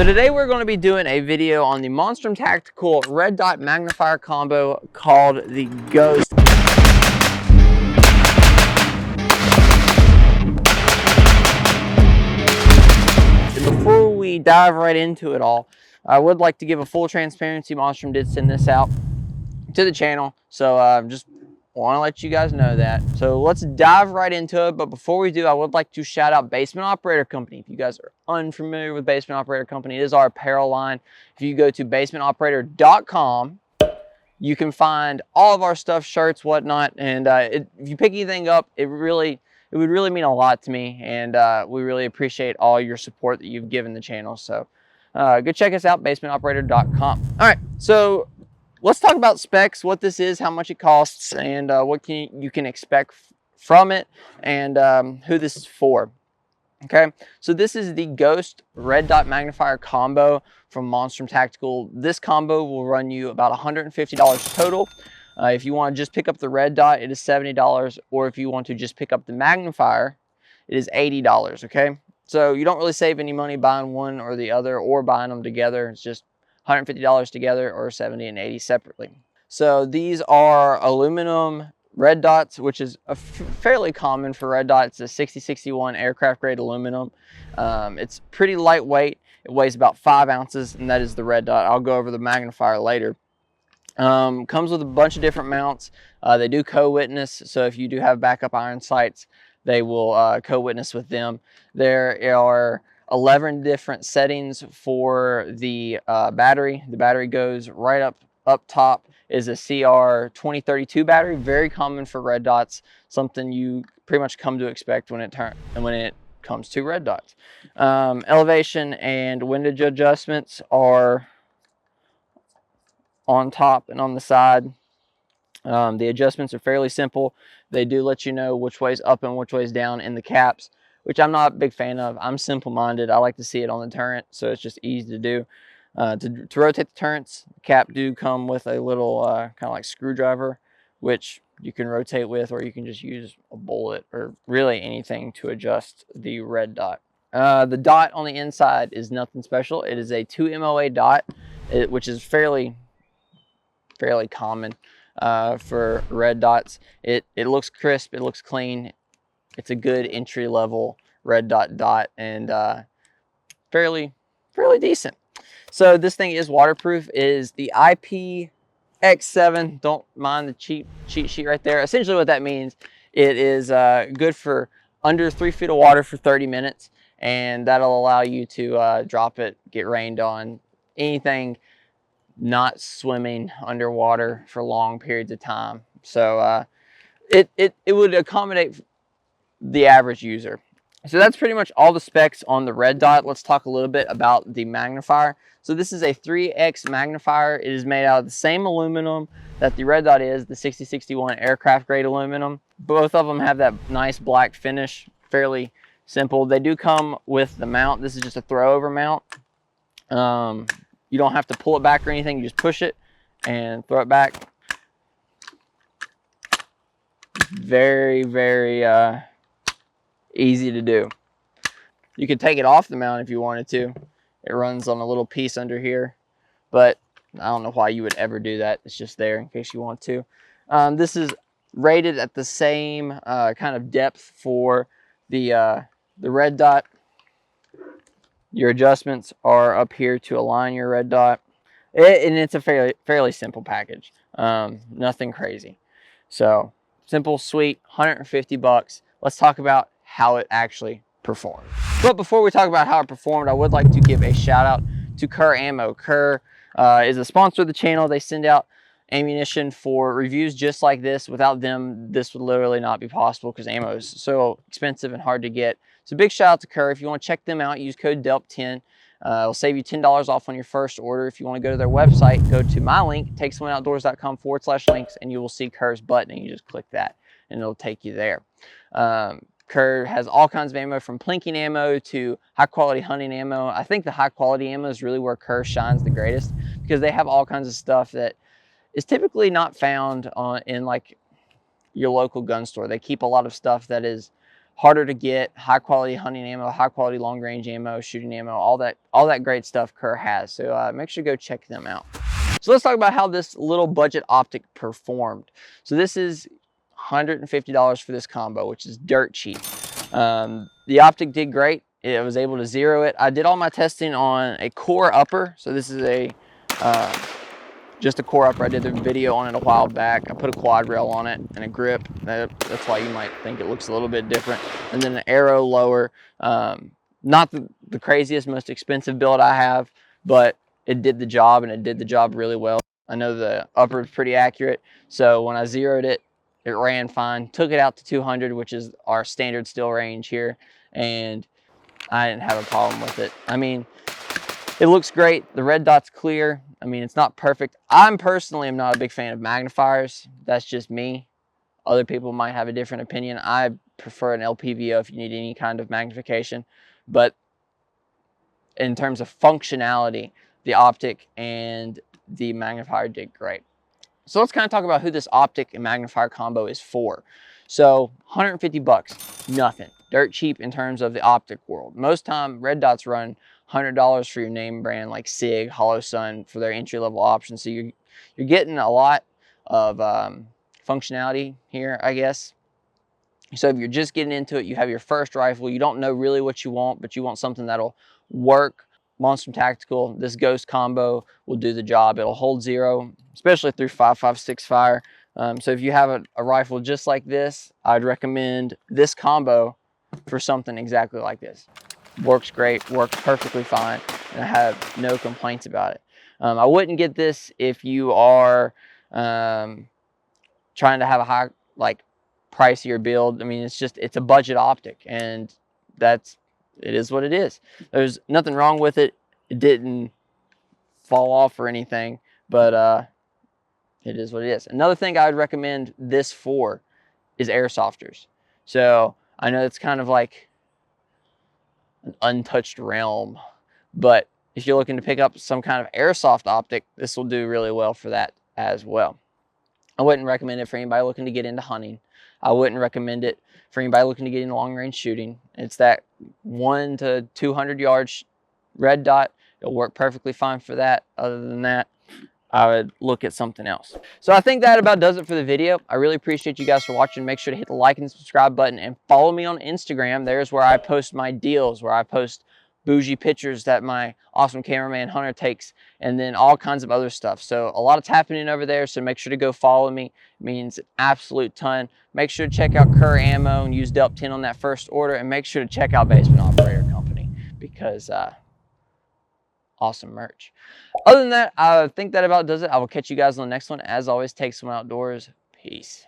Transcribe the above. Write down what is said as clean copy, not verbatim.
So today we're going to be doing a video on the Monstrum Tactical red dot magnifier combo called the Ghost. Before we dive right into it all, I would like to give a full transparency. Monstrum did send this out to the channel, so just want to let you guys know that. So let's dive right into it. But before we do, I would like to shout out Basement Operator Company. If you guys are unfamiliar with Basement Operator Company, it is our apparel line. If you go to basementoperator.com, you can find all of our stuff, shirts, whatnot. And if you pick anything up, it would really mean a lot to me. And we really appreciate all your support that you've given the channel. So go check us out, basementoperator.com. All right, so let's talk about specs, what this is, how much it costs, and what you can expect from it, and who this is for. Okay, so this is the Ghost red dot magnifier combo from Monstrum Tactical. This combo will run you about $150 total. If you want to just pick up the red dot, it is $70, or if you want to just pick up the magnifier, it is $80, okay? So you don't really save any money buying one or the other, or buying them together. It's just $150 together, or $70 and $80 separately. So these are aluminum red dots, which is fairly common for red dots. It's a 6061 aircraft grade aluminum. It's pretty lightweight. It weighs about 5 ounces, and that is the red dot. I'll go over the magnifier later. Comes with a bunch of different mounts. They do co-witness, so if you do have backup iron sights, they will co-witness with them. There are 11 different settings for the battery. The battery goes right up top is a CR 2032 battery, very common for red dots, something you pretty much come to expect when it comes to red dots. Elevation and windage adjustments are on top and on the side. The adjustments are fairly simple. They do let you know which way's up and which way's down in the caps, which I'm not a big fan of. I'm simple-minded. I like to see it on the turret, so it's just easy to do. To rotate the turrets, the cap do come with a little kind of like screwdriver, which you can rotate with, or you can just use a bullet or really anything to adjust the red dot. The dot on the inside is nothing special. It is a 2 MOA dot, which is fairly common for red dots. It looks crisp, it looks clean. It's a good entry level red dot, and fairly decent. So this thing is waterproof. It is the IPX7. Don't mind the cheat sheet right there. Essentially what that means, it is good for under 3 feet of water for 30 minutes, and that'll allow you to drop it, get rained on, anything not swimming underwater for long periods of time. So it would accommodate the average user. So that's pretty much all the specs on the red dot. Let's talk a little bit about the magnifier. So this is a 3X magnifier. It is made out of the same aluminum that the red dot is, the 6061 aircraft grade aluminum. Both of them have that nice black finish, fairly simple. They do come with the mount. This is just a throw over mount. You don't have to pull it back or anything. You just push it and throw it back. Very easy to do. You could take it off the mount if you wanted to. It runs on a little piece under here, but I don't know why you would ever do that. It's just there in case you want to. This is rated at the same kind of depth for the red dot. Your adjustments are up here to align your red dot, and it's a fairly simple package. Nothing crazy. So simple, sweet, 150 bucks. Let's talk about how it actually performed. But before we talk about how it performed, I would like to give a shout out to Kerr Ammo. Kerr is a sponsor of the channel. They send out ammunition for reviews just like this. Without them, this would literally not be possible because ammo is so expensive and hard to get. So big shout out to Kerr. If you want to check them out, use code DELP10. It'll save you $10 off on your first order. If you want to go to their website, go to my link, takesomeoneoutdoors.com/links, and you will see Kerr's button, and you just click that and it'll take you there. Kerr has all kinds of ammo, from plinking ammo to high quality hunting ammo. I think the high quality ammo is really where Kerr shines the greatest, because they have all kinds of stuff that is typically not found in like your local gun store. They keep a lot of stuff that is harder to get, high quality hunting ammo, high quality long range ammo, shooting ammo, all that great stuff Kerr has. So make sure to go check them out. So let's talk about how this little budget optic performed. So this is $150 for this combo, which is dirt cheap. The optic did great. I was able to zero it. I did all my testing on a core upper. So this is a just a core upper. I did the video on it a while back. I put a quad rail on it and a grip. That's why you might think it looks a little bit different. And then an arrow lower. Not the craziest, most expensive build I have, but it did the job, and it did the job really well. I know the upper is pretty accurate. So when I zeroed it, it ran fine. Took it out to 200, which is our standard still range here, and I didn't have a problem with it. I mean, it looks great. The red dot's clear. I mean, it's not perfect. I personally am not a big fan of magnifiers. That's just me. Other people might have a different opinion. I prefer an LPVO if you need any kind of magnification. But in terms of functionality, the optic and the magnifier did great. So let's kind of talk about who this optic and magnifier combo is for. So 150 bucks, nothing. Dirt cheap in terms of the optic world. Most time, red dots run $100 for your name brand like SIG, Hollow Sun for their entry-level options. So you're getting a lot of functionality here, I guess. So if you're just getting into it, you have your first rifle, you don't know really what you want, but you want something that'll work. Monstrum Tactical, this Ghost combo will do the job. It'll hold zero, especially through 5.56 fire. So if you have a rifle just like this, I'd recommend this combo for something exactly like this. Works great, works perfectly fine, and I have no complaints about it. I wouldn't get this if you are trying to have a high, like, pricier build. I mean, it's a budget optic, and it is what it is. There's nothing wrong with it. It didn't fall off or anything, but it is what it is. Another thing I would recommend this for is airsofters. So I know it's kind of like an untouched realm, but if you're looking to pick up some kind of airsoft optic, this will do really well for that as well. I wouldn't recommend it for anybody looking to get into hunting. I wouldn't recommend it for anybody looking to get into long range shooting. It's that 1 to 200 yards red dot. It'll work perfectly fine for that. Other than that, I would look at something else. So I think that about does it for the video. I really appreciate you guys for watching. Make sure to hit the like and subscribe button and follow me on Instagram. There's where I post my deals, where I post bougie pictures that my awesome cameraman Hunter takes, and then all kinds of other stuff. So a lot is happening over there, so make sure to go follow me. It means an absolute ton. Make sure to check out Kerr Ammo and use Delp 10 on that first order, and make sure to check out Basement Operator Company because awesome merch. Other than that, I think that about does it. I will catch you guys on the next one. As always, take some outdoors. Peace.